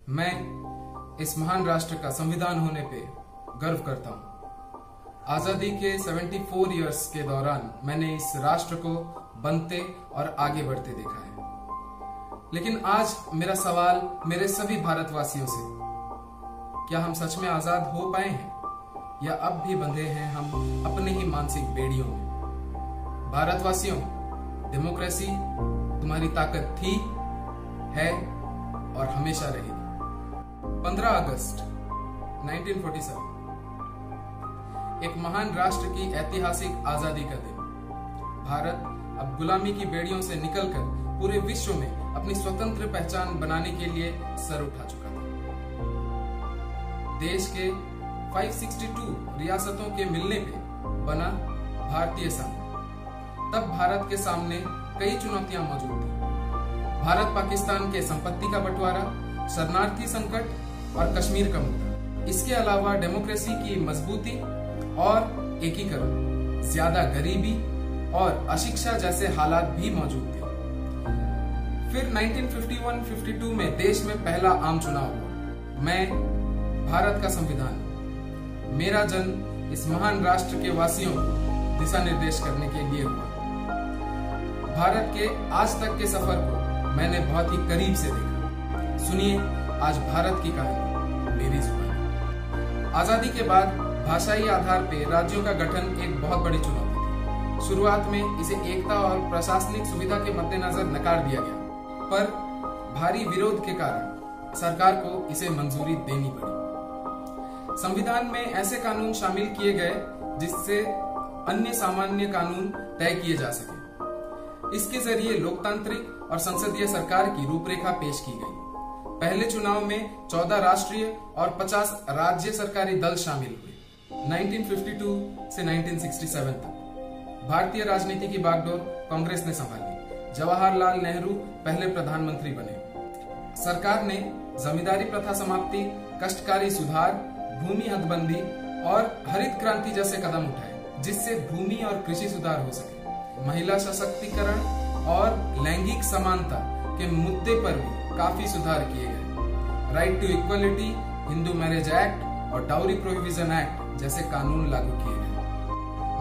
मैं इस महान राष्ट्र का संविधान होने पे गर्व करता हूँ। आजादी के 74 इयर्स के दौरान मैंने इस राष्ट्र को बनते और आगे बढ़ते देखा है। लेकिन आज मेरा सवाल मेरे सभी भारतवासियों से, क्या हम सच में आजाद हो पाए हैं या अब भी बंधे हैं हम अपने ही मानसिक बेड़ियों में? भारतवासियों, डेमोक्रेसी तुम्हारी ताकत थी, है और हमेशा रहेगी। 15 अगस्त 1947 एक महान राष्ट्र की ऐतिहासिक आजादी का दिन। भारत अब गुलामी की बेड़ियों से निकलकर पूरे विश्व में अपनी स्वतंत्र पहचान बनाने के लिए सर उठा चुका था। देश के 562 रियासतों के मिलने पे बना भारतीय संघ। तब भारत के सामने कई चुनौतियां मौजूद थी। भारत पाकिस्तान के संपत्ति का बंटवारा, शरणार्थी संकट और कश्मीर का मुद्दा। इसके अलावा डेमोक्रेसी की मजबूती और एकीकरण, ज्यादा गरीबी और अशिक्षा जैसे हालात भी मौजूद थे। फिर 1951-52 में देश में पहला आम चुनाव हुआ। मैं भारत का संविधान, मेरा जन्म इस महान राष्ट्र के वासियों को दिशा निर्देश करने के लिए हुआ। भारत के आज तक के सफर को मैंने बहुत ही करीब से देखा। सुनिए आज भारत की कहानी मेरी जुबानी। आजादी के बाद भाषाई आधार पे राज्यों का गठन एक बहुत बड़ी चुनौती थी। शुरुआत में इसे एकता और प्रशासनिक सुविधा के मद्देनजर नकार दिया गया, पर भारी विरोध के कारण सरकार को इसे मंजूरी देनी पड़ी। संविधान में ऐसे कानून शामिल किए गए जिससे अन्य सामान्य कानून तय किए जा सके। इसके जरिए लोकतांत्रिक और संसदीय सरकार की रूपरेखा पेश की गई। पहले चुनाव में 14 राष्ट्रीय और 50 राज्य सरकारी दल शामिल हुए। 1952 से 1967 तक भारतीय राजनीति की बागडोर कांग्रेस ने संभाली। जवाहरलाल नेहरू पहले प्रधानमंत्री बने। सरकार ने जमींदारी प्रथा समाप्ति, कष्टकारी सुधार, भूमि हदबंदी और हरित क्रांति जैसे कदम उठाए, जिससे भूमि और कृषि सुधार हो सके। महिला सशक्तिकरण और लैंगिक समानता के मुद्दे पर भी काफी सुधार किए गए। Right to equality, Hindu marriage act और डाउरी प्रोहिबिशन एक्ट जैसे कानून लागू किए गए।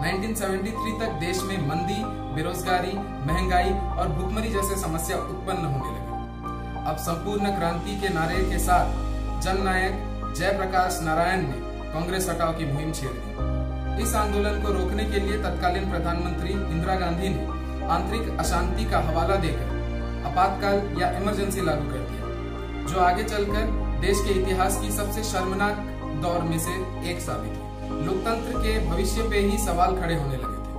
1973 तक देश में मंदी, बेरोजगारी, महंगाई और भुखमरी जैसे समस्या उत्पन्न होने लगी। अब संपूर्ण क्रांति के नारे के साथ जननायक जयप्रकाश नारायण ने कांग्रेस हटाओ की मुहिम छेड़ दी। इस आंदोलन को रोकने के लिए तत्कालीन प्रधानमंत्री इंदिरा गांधी ने आंतरिक अशांति का हवाला देकर आपातकाल या इमरजेंसी लागू कर दिया, जो आगे चलकर देश के इतिहास की सबसे शर्मनाक दौर में से एक साबित हुई। लोकतंत्र के भविष्य पे ही सवाल खड़े होने लगे थे।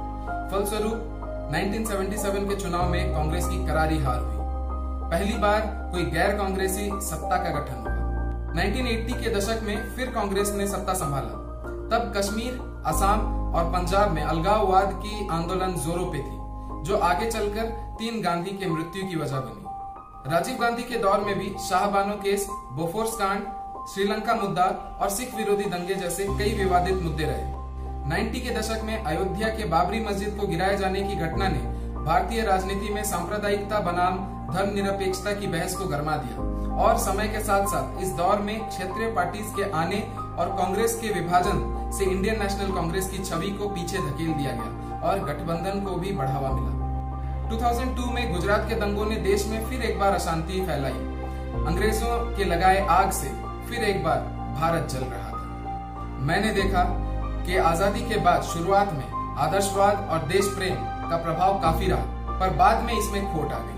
फलस्वरूप 1977 के चुनाव में कांग्रेस की करारी हार हुई। पहली बार कोई गैर कांग्रेसी सत्ता का गठन हुआ। 1980 के दशक में फिर कांग्रेस ने सत्ता संभाला। तब कश्मीर, असम और पंजाब में अलगाववाद की आंदोलन जोरों पे थी, जो आगे चलकर 3 गांधी के मृत्यु की वजह बनी। राजीव गांधी के दौर में भी शाहबानो केस, बोफोर्स कांड, श्रीलंका मुद्दा और सिख विरोधी दंगे जैसे कई विवादित मुद्दे रहे। 90 के दशक में अयोध्या के बाबरी मस्जिद को गिराए जाने की घटना ने भारतीय राजनीति में सांप्रदायिकता बनाम धर्मनिरपेक्षता की बहस को गरमा दिया, और समय के साथ साथ इस दौर में क्षेत्रीय पार्टीज के आने और कांग्रेस के विभाजन से इंडियन नेशनल कांग्रेस की छवि को पीछे धकेल दिया गया और गठबंधन को भी बढ़ावा मिला। 2002 में गुजरात के दंगों ने देश में फिर एक बार अशांति फैलाई। अंग्रेजों के लगाए आग से फिर एक बार भारत जल रहा था। मैंने देखा कि आजादी के बाद शुरुआत में आदर्शवाद और देश प्रेम का प्रभाव काफी रहा, पर बाद में इसमें खोट आ गई।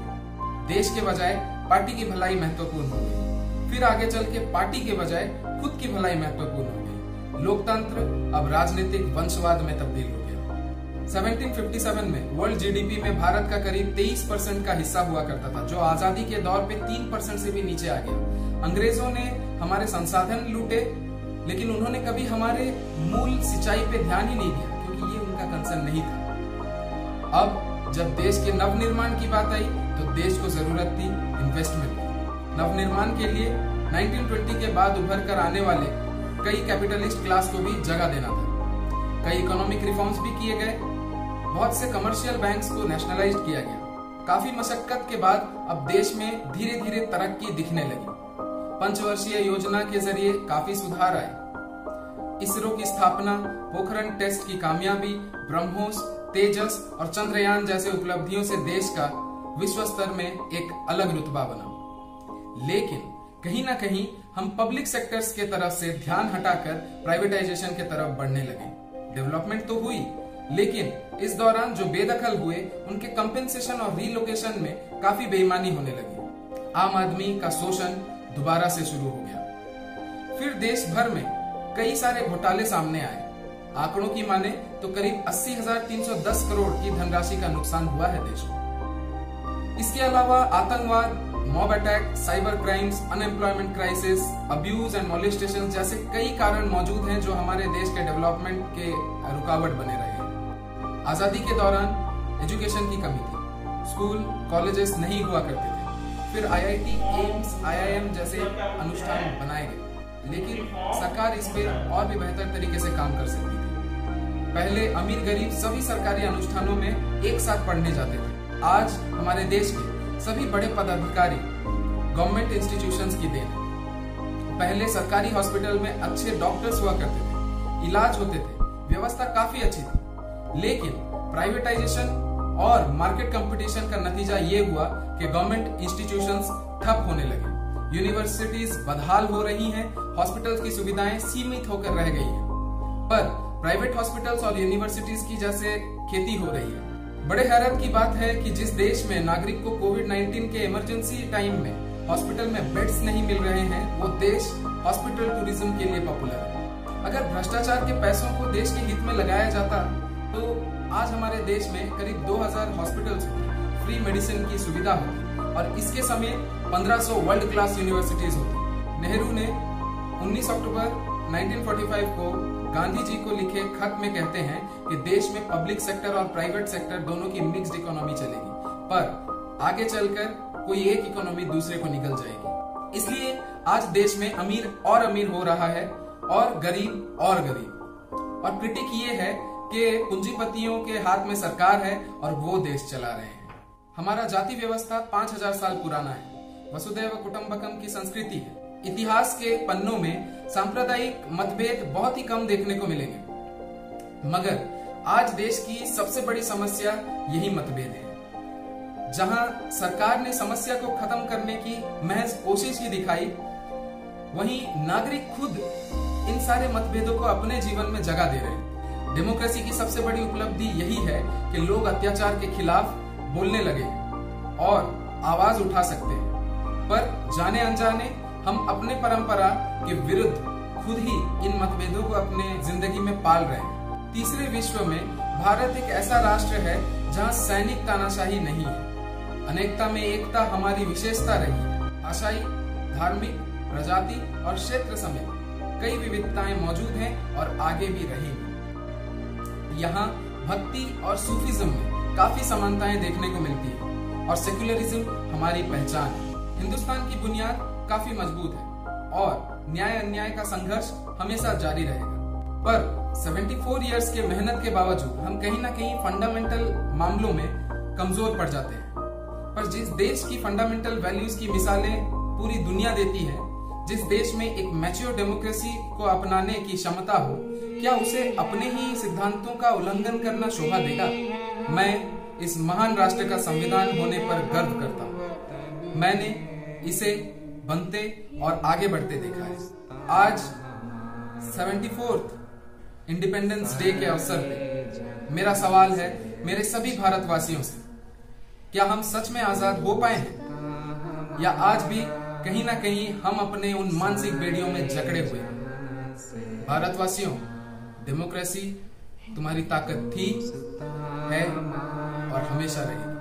देश के बजाय पार्टी की भलाई महत्वपूर्ण हो गई। फिर आगे चल के पार्टी के बजाय खुद की भलाई महत्वपूर्ण हो गई। लोकतंत्र अब राजनीतिक वंशवाद में तब्दील हो गया। 1757 में वर्ल्ड जीडीपी में भारत का करीब 23% का हिस्सा हुआ करता था, जो आजादी के दौर पे 3% से भी नीचे आ गया। अंग्रेजों ने हमारे संसाधन लूटे, लेकिन उन्होंने कभी हमारे मूल सिंचाई पे ध्यान ही नहीं दिया, क्योंकि ये उनका कंसर्न नहीं था। अब जब देश के नवनिर्माण की बात आई तो देश को जरूरत थी इन्वेस्टमेंट की। नवनिर्माण के लिए 1920 के बाद उभर कर आने वाले कई कैपिटलिस्ट क्लास को भी जगह देना था। कई इकोनॉमिक रिफॉर्म्स भी किए गए। बहुत से कमर्शियल बैंक्स को नेशनलाइज किया गया। काफी मशक्कत के बाद अब देश में धीरे धीरे तरक्की दिखने लगी। पंचवर्षीय योजना के जरिए काफी सुधार आए। इसरो की स्थापना, पोखरण टेस्ट की कामयाबी, ब्रह्मोस, तेजस और चंद्रयान जैसे उपलब्धियों से देश का विश्व स्तर में एक अलग रुतबा बना। लेकिन कहीं ना कहीं हम पब्लिक सेक्टर्स के तरफ से ध्यान हटाकर प्राइवेटाइजेशन के तरफ बढ़ने लगे। डेवलपमेंट तो हुई, लेकिन इस दौरान जो बेदखल हुए उनके कंपेंसेशन और रीलोकेशन में काफी बेईमानी होने लगी। आम आदमी का शोषण दोबारा से शुरू हो गया। फिर देश भर में कई सारे घोटाले सामने आए। आंकड़ों की माने तो करीब 80,310 करोड़ की धनराशि का नुकसान हुआ है देश को। इसके अलावा आतंकवाद, mob attack, cyber crimes, unemployment crisis, abuse and molestation जैसे कई कारण मौजूद हैं जो हमारे देश के डेवलपमेंट के रुकावट बने रहे। आजादी के दौरान एजुकेशन की कमी थी, स्कूल कॉलेजेस नहीं हुआ करते थे। फिर IIT, एम्स, IIM जैसे अनुष्ठान बनाए गए, लेकिन सरकार इस पे और भी बेहतर तरीके से काम कर सकती थी। पहले अमीर गरीब सभी सरकारी अनुष्ठानों में एक साथ पढ़ने जाते थे। आज हमारे देश के सभी बड़े पदाधिकारी गवर्नमेंट इंस्टीट्यूशंस की देन है। पहले सरकारी हॉस्पिटल में अच्छे डॉक्टर्स हुआ करते थे, इलाज होते थे, व्यवस्था काफी अच्छी थी। लेकिन प्राइवेटाइजेशन और मार्केट कंपटीशन का नतीजा ये हुआ कि गवर्नमेंट इंस्टीट्यूशंस ठप होने लगे, यूनिवर्सिटीज बदहाल हो रही हैं, हॉस्पिटल्स की सुविधाएं सीमित होकर रह गई हैं। पर प्राइवेट हॉस्पिटल्स और यूनिवर्सिटीज की जैसे खेती हो रही है। बड़े हैरत की बात है कि जिस देश में नागरिक को कोविड-19 के इमरजेंसी टाइम में हॉस्पिटल में बेड्स नहीं मिल रहे हैं, वो देश हॉस्पिटल टूरिज्म के लिए पॉपुलर है। अगर भ्रष्टाचार के पैसों को देश के हित में लगाया जाता तो आज हमारे देश में करीब 2000 हॉस्पिटल्स होती, फ्री मेडिसिन की सुविधा होती और इसके समेत 1500 वर्ल्ड क्लास यूनिवर्सिटीज होती। नेहरू ने 19 अक्टूबर 1945 को गांधी जी को लिखे खत में कहते हैं कि देश में पब्लिक सेक्टर और प्राइवेट सेक्टर दोनों की मिक्स्ड इकोनॉमी चलेगी, पर आगे चलकर कोई एक इकोनॉमी दूसरे को निगल जाएगी। इसलिए आज देश में अमीर और अमीर हो रहा है और गरीब और गरीब। और क्रिटिक ये है कि पूंजीपतियों के हाथ में सरकार है और वो देश चला रहे हैं। हमारा जाति व्यवस्था 5000 साल पुराना है, वसुधैव कुटुंबकम की संस्कृति है। इतिहास के पन्नों में सांप्रदायिक मतभेद बहुत ही कम देखने को मिलेंगे, मगर आज देश की सबसे बड़ी समस्या यही मतभेद है। जहां सरकार ने समस्या को खत्म करने की महज कोशिश ही दिखाई, वहीं नागरिक खुद इन सारे मतभेदों को अपने जीवन में जगह दे रहे हैं। डेमोक्रेसी की सबसे बड़ी उपलब्धि यही है कि लोग अत्याचार के खिलाफ बोलने लगे और आवाज उठा सकते हैं, पर जाने अनजाने हम अपने परंपरा के विरुद्ध खुद ही इन मतभेदों को अपने जिंदगी में पाल रहे हैं। तीसरे विश्व में भारत एक ऐसा राष्ट्र है जहां सैनिक तानाशाही नहीं है। अनेकता में एकता हमारी विशेषता रही है। भाषाई, धार्मिक, प्रजाति और क्षेत्र समेत कई विविधताएं मौजूद हैं और आगे भी रहेंगी। यहाँ भक्ति और सूफीज्म में काफी समानताएं देखने को मिलती है और सेक्युलरिज्म हमारी पहचान है। हिंदुस्तान की बुनियाद काफी मजबूत है और न्याय अन्याय का संघर्ष हमेशा जारी रहेगा। पर 74 इयर्स के मेहनत के बावजूद हम कहीं ना कहीं फंडामेंटल मामलों में कमजोर पड़ जाते हैं। पर जिस देश की फंडामेंटल वैल्यूज की मिसालें पूरी दुनिया देती है, जिस देश में एक मैच्योर डेमोक्रेसी को अपनाने की क्षमता हो, क्या उसे अपने ही सिद्धांतों का उल्लंघन करना शोभा देगा? मैं इस महान राष्ट्र का संविधान होने पर गर्व करता हूँ। मैंने इसे बनते और आगे बढ़ते देखा है। आज 74th इंडिपेंडेंस डे के अवसर पे मेरा सवाल है मेरे सभी भारतवासियों से, क्या हम सच में आजाद हो पाए हैं या आज भी कहीं ना कहीं हम अपने उन मानसिक बेड़ियों में जकड़े हुए हैं? भारतवासियों, डेमोक्रेसी तुम्हारी ताकत थी, है और हमेशा रहेगी।